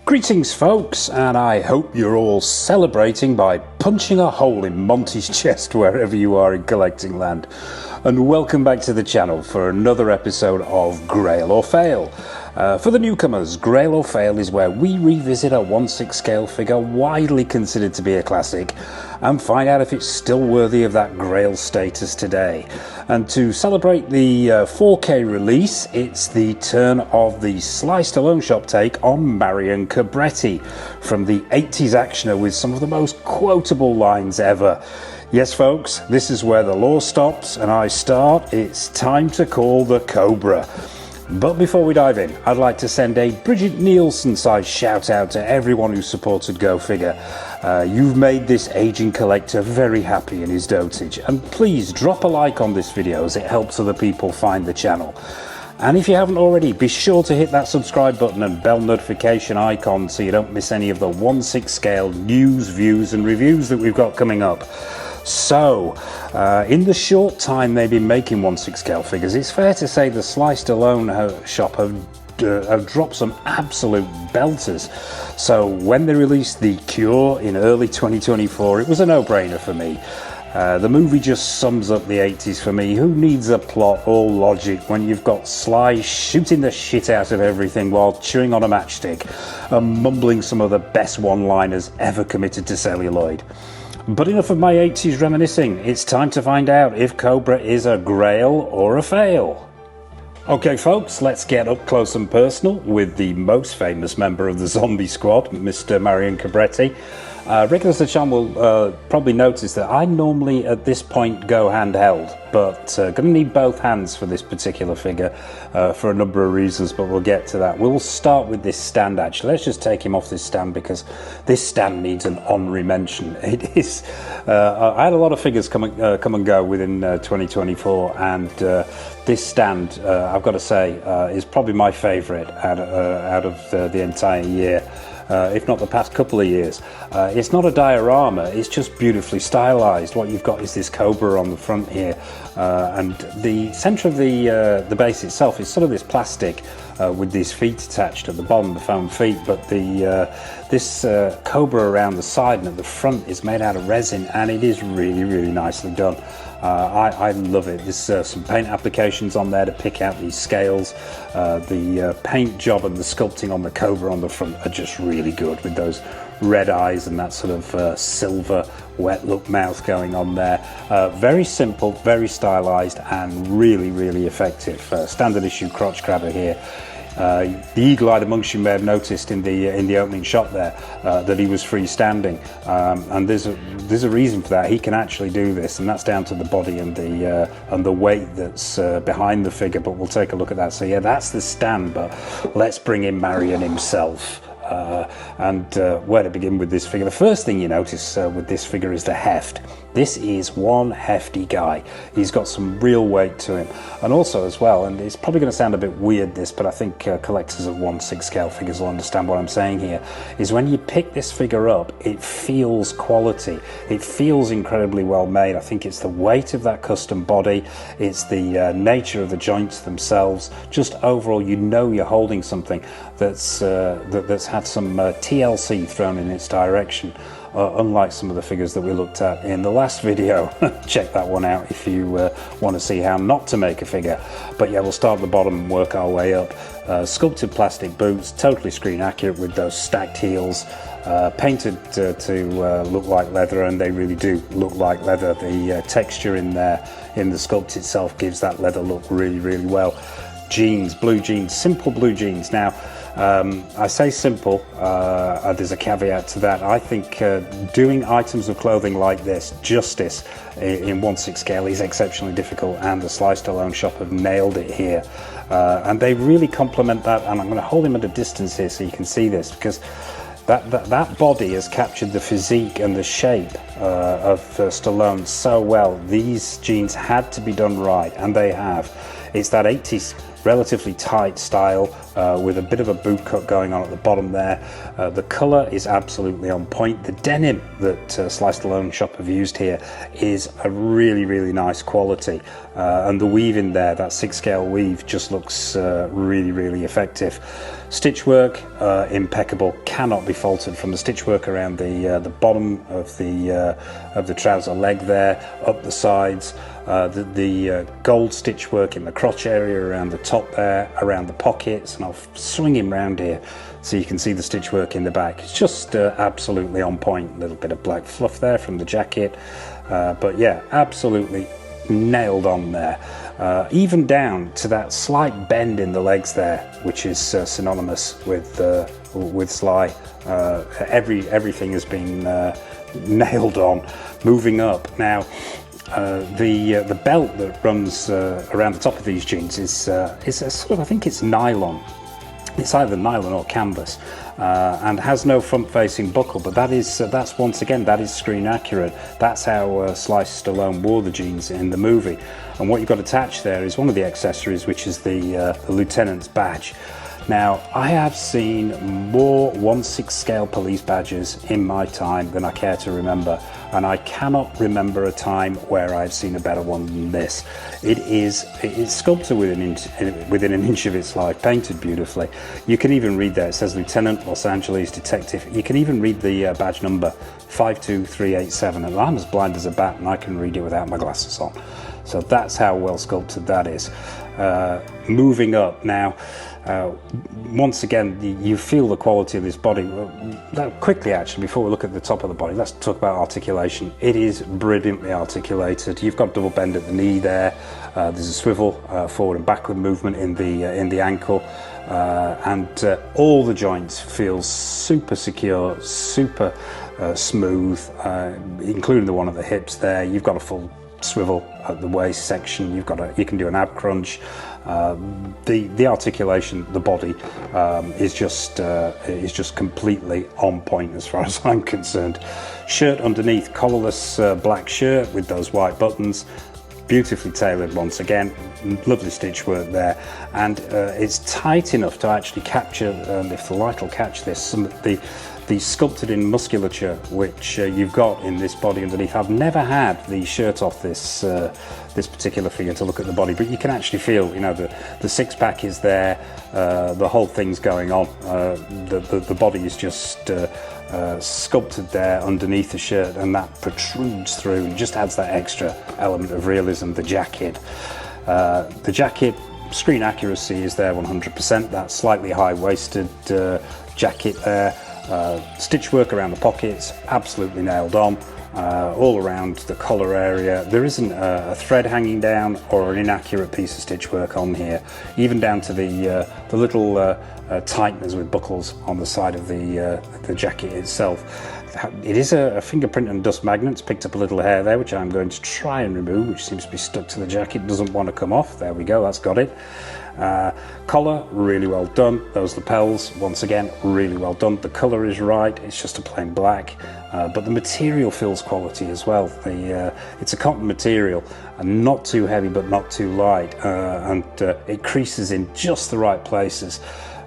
Greetings folks, and I hope you're all celebrating by punching a hole in Monty's chest wherever you are in collecting land. And welcome back to the channel for another episode of Grail or Fail. For the newcomers, Grail or Fail is where we revisit a 1/6 scale figure widely considered to be a classic and find out if it's still worthy of that Grail status today. And to celebrate the 4K release, it's the turn of the Sly Stallone shop take on Marion Cobretti from the 80s actioner with some of the most quotable lines ever. Yes folks, this is where the law stops and I start. It's time to call the Cobra. But before we dive in, I'd like to send a Bridget Nielsen-sized shout out to everyone who supported Go Figure. You've made this aging collector very happy in his dotage, and please drop a like on this video as it helps other people find the channel. And if you haven't already, be sure to hit that subscribe button and bell notification icon so you don't miss any of the 1/6 scale news, views and reviews that we've got coming up. So, in the short time they've been making 1/6 scale figures, it's fair to say the Sly Stallone shop have dropped some absolute belters. So when they released The Cure in early 2024, it was a no-brainer for me. The movie just sums up the 80s for me. Who needs a plot or logic when you've got Sly shooting the shit out of everything while chewing on a matchstick and mumbling some of the best one-liners ever committed to celluloid? But enough of my 80s reminiscing. It's time to find out if Cobra is a Grail or a fail. Okay folks, let's get up close and personal with the most famous member of the zombie squad, Mr. Marion Cobretti. Regulars of the channel will probably notice that I normally at this point go handheld, but gonna need both hands for this particular figure for a number of reasons, but we'll get to that. We'll start with this stand actually. Let's just take him off this stand because this stand needs an honorary mention. It is, I had a lot of figures come and go within 2024, and this stand, I've got to say, is probably my favourite out of the entire year. If not the past couple of years. It's not a diorama, it's just beautifully stylized. What you've got is this Cobra on the front here, and the center of the base itself is sort of this plastic with these feet attached at the bottom, the foam feet, but this Cobra around the side and at the front is made out of resin, and it is really nicely done. I love it. There's some paint applications on there to pick out these scales. The paint job and the sculpting on the Cobra on the front are just really good, with those red eyes and that sort of silver wet look mouth going on there. Very simple, very stylized, and really effective. Standard issue crotch grabber here. The eagle-eyed amongst you may have noticed in the opening shot there that he was freestanding, and there's a reason for that. He can actually do this, and that's down to the body and the weight that's behind the figure. But we'll take a look at that. So yeah, that's the stand. But let's bring in Marion himself. Where to begin with this figure? The first thing you notice with this figure is the heft. This is one hefty guy. He's got some real weight to him, and also as well, and it's probably going to sound a bit weird this, but I think collectors of 1/6 scale figures will understand what I'm saying here, is when you pick this figure up, it feels quality. It feels incredibly well made. I think it's the weight of that custom body, it's the nature of the joints themselves. Just overall, you know you're holding something that's had some TLC thrown in its direction, unlike some of the figures that we looked at in the last video. Check that one out if you want to see how not to make a figure. But yeah, we'll start at the bottom and work our way up. Sculpted plastic boots, totally screen accurate with those stacked heels, painted to look like leather, and they really do look like leather. The texture in there, in the sculpt itself, gives that leather look really well. Jeans, blue jeans, simple blue jeans. Now, I say simple, there's a caveat to that. I think doing items of clothing like this justice in 1/6 scale is exceptionally difficult, and the Sly Stallone shop have nailed it here. And they really complement that, and I'm going to hold him at a distance here so you can see this, because that body has captured the physique and the shape of Stallone so well. These jeans had to be done right, and they have. It's that 80s relatively tight style with a bit of a boot cut going on at the bottom there. The colour is absolutely on point. The denim that Sly Stallone shop have used here is a really nice quality, and the weave in there, that 6 scale weave, just looks really effective. Stitch work, impeccable, cannot be faulted, from the stitch work around the bottom of the trouser leg there, up the sides, the gold stitch work in the crotch area around the top there, around the pockets, and I'll swing him round here so you can see the stitch work in the back. It's just absolutely on point. A little bit of black fluff there from the jacket, but yeah, absolutely nailed on there. Even down to that slight bend in the legs there, which is synonymous with Sly. Everything has been nailed on. Moving up now, the belt that runs around the top of these jeans is a sort of, I think it's nylon. It's either nylon or canvas, and has no front-facing buckle, but that's once again, that is screen accurate. That's how Sly Stallone wore the jeans in the movie. And what you've got attached there is one of the accessories, which is the lieutenant's badge. Now, I have seen more 1/6 scale police badges in my time than I care to remember, and I cannot remember a time where I've seen a better one than this. It's sculpted within an inch of its life, painted beautifully. You can even read there, it says Lieutenant Los Angeles Detective. You can even read the badge number 52387, and I'm as blind as a bat and I can read it without my glasses on. So that's how well sculpted that is. Moving up now, once again, you feel the quality of this body. Quickly, actually, before we look at the top of the body, let's talk about articulation. It is brilliantly articulated. You've got double bend at the knee there. There's a swivel forward and backward movement in the ankle, and all the joints feel super secure, super smooth, including the one at the hips there. You've got a full swivel at the waist section. You can do an ab crunch. The articulation, the body is just completely on point as far as I'm concerned. Shirt underneath, collarless black shirt with those white buttons, beautifully tailored once again. Lovely stitch work there, and it's tight enough to actually capture, if the light will catch this, some of the sculpted in musculature which you've got in this body underneath. I've never had the shirt off this particular figure to look at the body, but you can actually feel, the six-pack is there, the whole thing's going on. The body is just sculpted there underneath the shirt, and that protrudes through and just adds that extra element of realism. The jacket, screen accuracy is there 100%. That slightly high-waisted jacket there. Stitch work around the pockets, absolutely nailed on. All around the collar area, there isn't a thread hanging down or an inaccurate piece of stitch work on here, even down to the little tighteners with buckles on the side of the jacket itself. It is a fingerprint and dust magnet. It's picked up a little hair there, which I'm going to try and remove, which seems to be stuck to the jacket. Doesn't want to come off. There we go, that's got it. Collar, really well done. Those lapels, once again, really well done. The colour is right, it's just a plain black, but the material feels quality as well. It's a cotton material, and not too heavy but not too light, and it creases in just the right places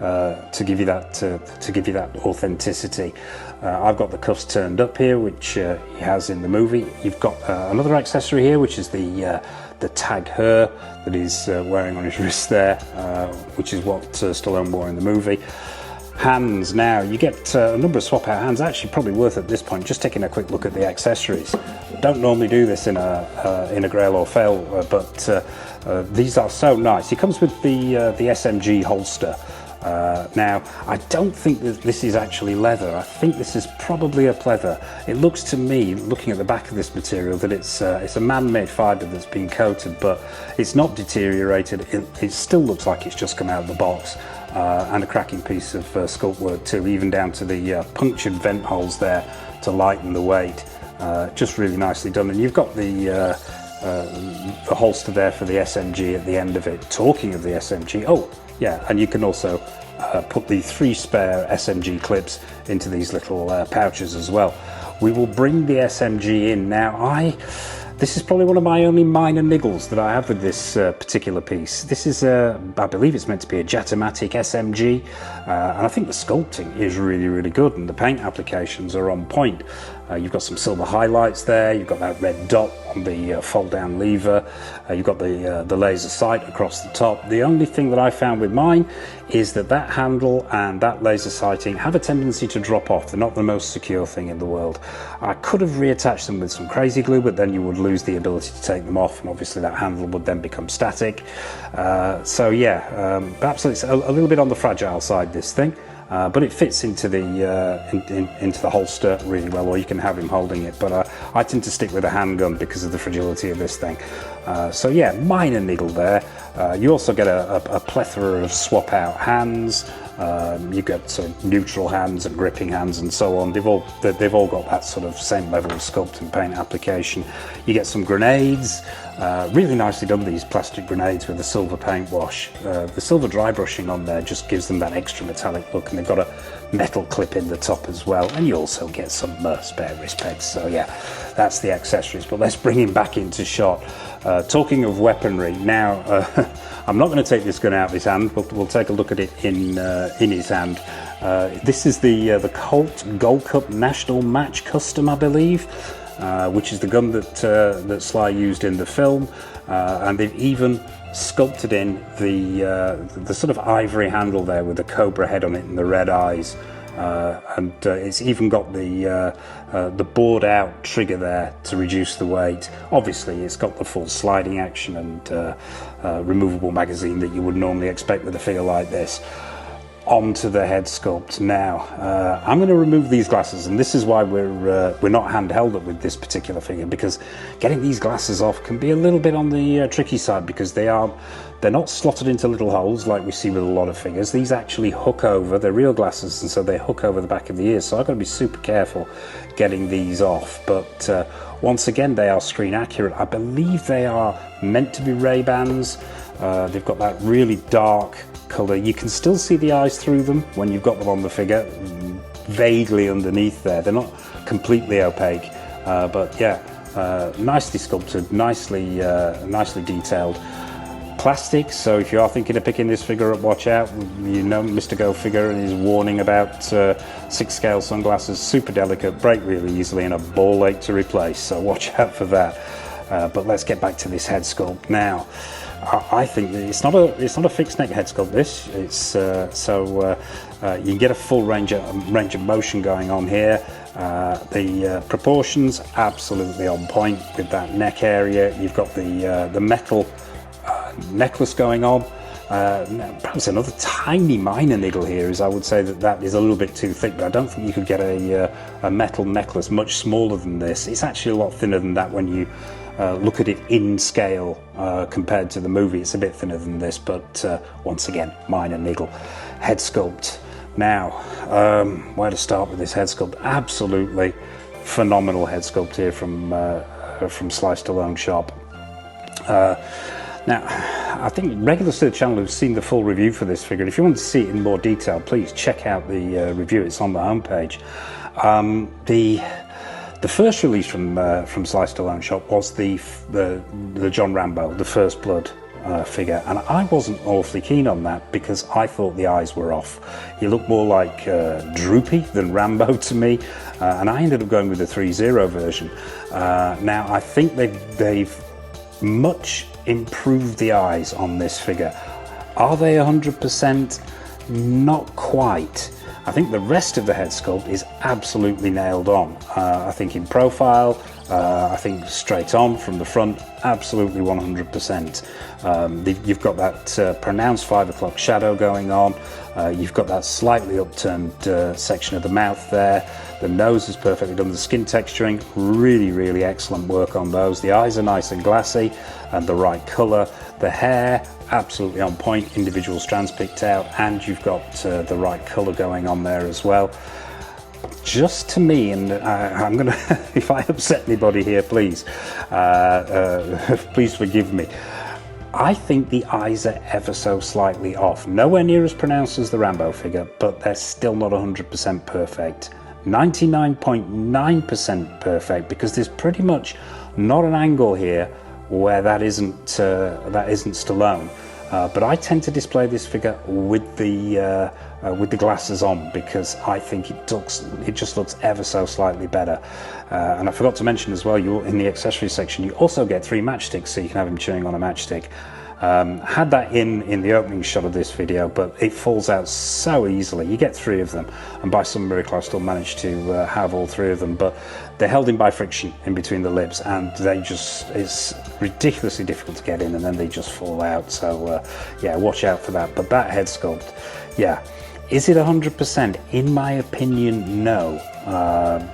to give you that authenticity. I've got the cuffs turned up here, which he has in the movie. You've got another accessory here, which is the tag hair that he's wearing on his wrist there, which is what Stallone wore in the movie. Hands, now you get a number of swap out hands. Actually, probably worth at this point just taking a quick look at the accessories. Don't normally do this in a Grail or Fail, but these are so nice. He comes with the SMG holster. Now, I don't think that this is actually leather. I think this is probably a pleather. It looks to me, looking at the back of this material, that it's a man-made fibre that's been coated, but it's not deteriorated. It still looks like it's just come out of the box, and a cracking piece of sculpt work too, even down to the punctured vent holes there to lighten the weight. Just really nicely done. And you've got the holster there for the SMG at the end of it. Talking of the SMG, oh yeah, and you can also put the 3 spare SMG clips into these little pouches as well. We will bring the SMG in now. This is probably one of my only minor niggles that I have with this particular piece. This is I believe it's meant to be a Jatomatic SMG, and I think the sculpting is really, really good, and the paint applications are on point. You've got some silver highlights there, you've got that red dot on the fold down lever. You've got the laser sight across the top. The only thing that I found with mine is that handle and that laser sighting have a tendency to drop off. They're not the most secure thing in the world. I could have reattached them with some crazy glue, but then you would lose the ability to take them off, and obviously that handle would then become static. So yeah, perhaps it's a little bit on the fragile side, this thing. But it fits into the into the holster really well, or you can have him holding it. But I tend to stick with a handgun because of the fragility of this thing. So yeah, minor niggle there. You also get a plethora of swap out hands. You get sort of neutral hands and gripping hands and so on. They've all got that sort of same level of sculpt and paint application. You get some grenades. Really nicely done, these plastic grenades with the silver paint wash. The silver dry brushing on there just gives them that extra metallic look, and they've got a metal clip in the top as well, and you also get some spare wrist pegs. So yeah, that's the accessories. But let's bring him back into shot. Talking of weaponry, now I'm not going to take this gun out of his hand. We'll take a look at it in his hand. This is the Colt Gold Cup National Match Custom, I believe. Which is the gun that Sly used in the film, and they've even sculpted in the sort of ivory handle there with the Cobra head on it and the red eyes, and it's even got the bored out trigger there to reduce the weight. Obviously it's got the full sliding action and removable magazine that you would normally expect with a figure like this. Onto the head sculpt now. I'm going to remove these glasses, and this is why we're not handheld with this particular figure, because getting these glasses off can be a little bit on the tricky side, because they're not slotted into little holes like we see with a lot of figures. These actually hook over. They're real glasses, and so they hook over the back of the ears, so I've got to be super careful getting these off. But once again, they are screen accurate. I believe they are meant to be Ray-Bans. They've got that really dark colour. You can still see the eyes through them when you've got them on the figure, vaguely underneath there. They're not completely opaque, but yeah, nicely sculpted, nicely detailed. Plastic, so if you are thinking of picking this figure up, watch out. You know Mr. Go Figure and his warning about 6 scale sunglasses, super delicate, break really easily, and a ball ache to replace, so watch out for that. But let's get back to this head sculpt now. I think it's not a fixed neck head sculpt. This it's you can get a full range of motion going on here. The proportions absolutely on point with that neck area. You've got the metal necklace going on. Perhaps another tiny minor niggle here is I would say that is a little bit too thick, but I don't think you could get a metal necklace much smaller than this. It's actually a lot thinner than that when you look at it in scale compared to the movie. It's a bit thinner than this, but once again, minor niggle. Head sculpt. Now, where to start with this head sculpt? Absolutely phenomenal head sculpt here from Sly Stallone shop. Now, I think regulars to the channel have seen the full review for this figure. If you want to see it in more detail, please check out the review. It's on the homepage. The first release from Sly Stallone shop was the John Rambo, the First Blood figure, and I wasn't awfully keen on that because I thought the eyes were off. He looked more like droopy than Rambo to me, and I ended up going with the 3.0 version. Now I think they've much improved the eyes on this figure. Are they 100%? Not quite. I think the rest of the head sculpt is absolutely nailed on. I think in profile, I think straight on from the front, absolutely 100%. You've got that pronounced 5 o'clock shadow going on. You've got that slightly upturned section of the mouth there. The nose is perfectly done. The skin texturing, really excellent work on those. The eyes are nice and glassy and the right colour. The hair, absolutely on point, individual strands picked out, and you've got the right colour going on there as well. Just to me, and I'm gonna, if I upset anybody here, please, please forgive me. I think the eyes are ever so slightly off. Nowhere near as pronounced as the Rambo figure, but they're still not 100% perfect. 99.9% perfect, because there's pretty much not an angle here where that isn't Stallone. but I tend to display this figure with the glasses on, because I think it just looks ever so slightly better. And I forgot to mention as well, in the accessories section, you also get 3 matchsticks, so you can have him chewing on a matchstick. Had that in the opening shot of this video, but it falls out so easily. You get 3 of them, and by some miracle I still managed to have all 3 of them, but they're held in by friction in between the lips, and it's ridiculously difficult to get in, and then they just fall out. So yeah, watch out for that. But that head sculpt, yeah, is it 100%? In my opinion, no.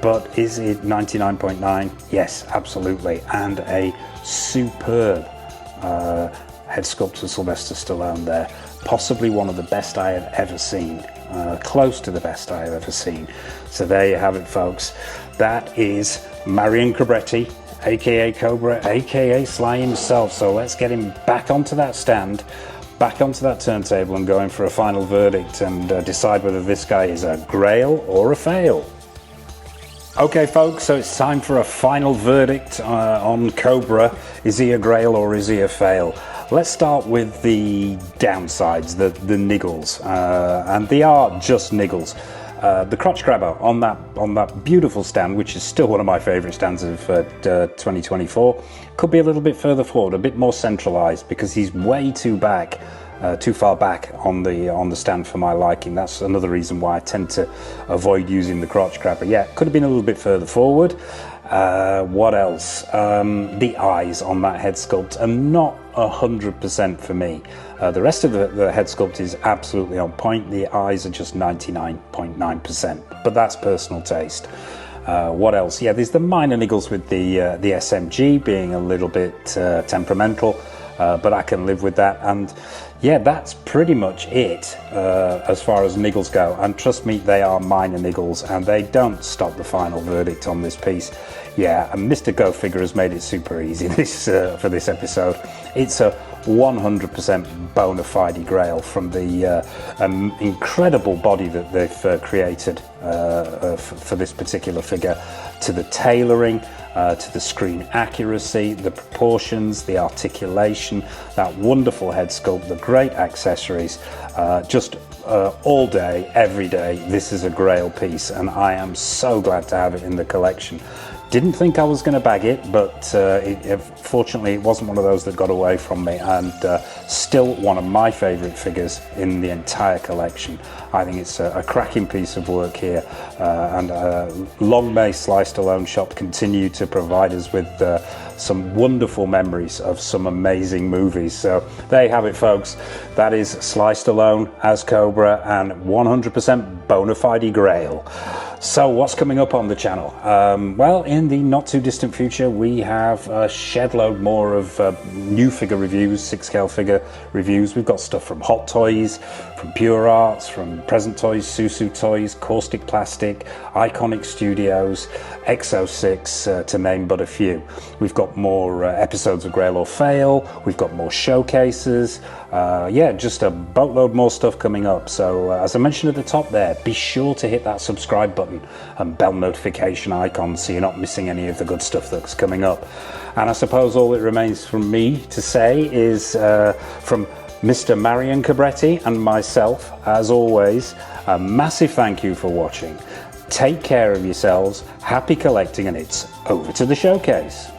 But is it 99.9? Yes, absolutely. And a superb head sculpt of Sylvester Stallone there. Possibly one of the best I have ever seen. Close to the best I have ever seen. So there you have it, folks. That is Marion Cobretti, aka Cobra, aka Sly himself. So let's get him back onto that stand, back onto that turntable, and go in for a final verdict and decide whether this guy is a Grail or a fail. Okay folks, so it's time for a final verdict on Cobra. Is he a Grail or is he a fail? Let's start with the downsides, the niggles, and they are just niggles. The crotch grabber on that beautiful stand, which is still one of my favourite stands of 2024, could be a little bit further forward, a bit more centralised, because he's way too far back on the stand for my liking. That's another reason why I tend to avoid using the crotch grabber. Yeah, could have been a little bit further forward. What else? The eyes on that head sculpt are not 100% for me. The rest of the head sculpt is absolutely on point. The eyes are just 99.9%, but that's personal taste. What else? Yeah, there's the minor niggles with the SMG being a little bit temperamental, but I can live with that. And yeah, that's pretty much it as far as niggles go. And trust me, they are minor niggles, and they don't stop the final verdict on this piece. Yeah, and Mr. Go Figure has made it super easy for this episode. It's a 100% bona fide Grail, from the incredible body that they've created for this particular figure, to the tailoring, to the screen accuracy, the proportions, the articulation, that wonderful head sculpt, the great accessories, just all day, every day, this is a Grail piece, and I am so glad to have it in the collection. Didn't think I was going to bag it, but fortunately it wasn't one of those that got away from me, and still one of my favourite figures in the entire collection. I think it's a cracking piece of work here, and long may Sly Stallone Shop continue to provide us with some wonderful memories of some amazing movies. So there you have it, folks. That is Sly Stallone as Cobra, and 100% bona fide Grail. So what's coming up on the channel? Well, in the not too distant future, we have a shed load more of new figure reviews, 6-scale figure reviews. We've got stuff from Hot Toys, from Pure Arts, from Present Toys, Susu Toys, Caustic Plastic, Iconic Studios, Exo6, to name but a few. We've got more episodes of Grail or Fail. We've got more showcases. Yeah, just a boatload more stuff coming up. So as I mentioned at the top there, be sure to hit that subscribe button and bell notification icon so you're not missing any of the good stuff that's coming up. And I suppose all that remains from me to say is, from Mr. Marion Cobretti and myself, as always, a massive thank you for watching. Take care of yourselves, happy collecting, and it's over to the showcase.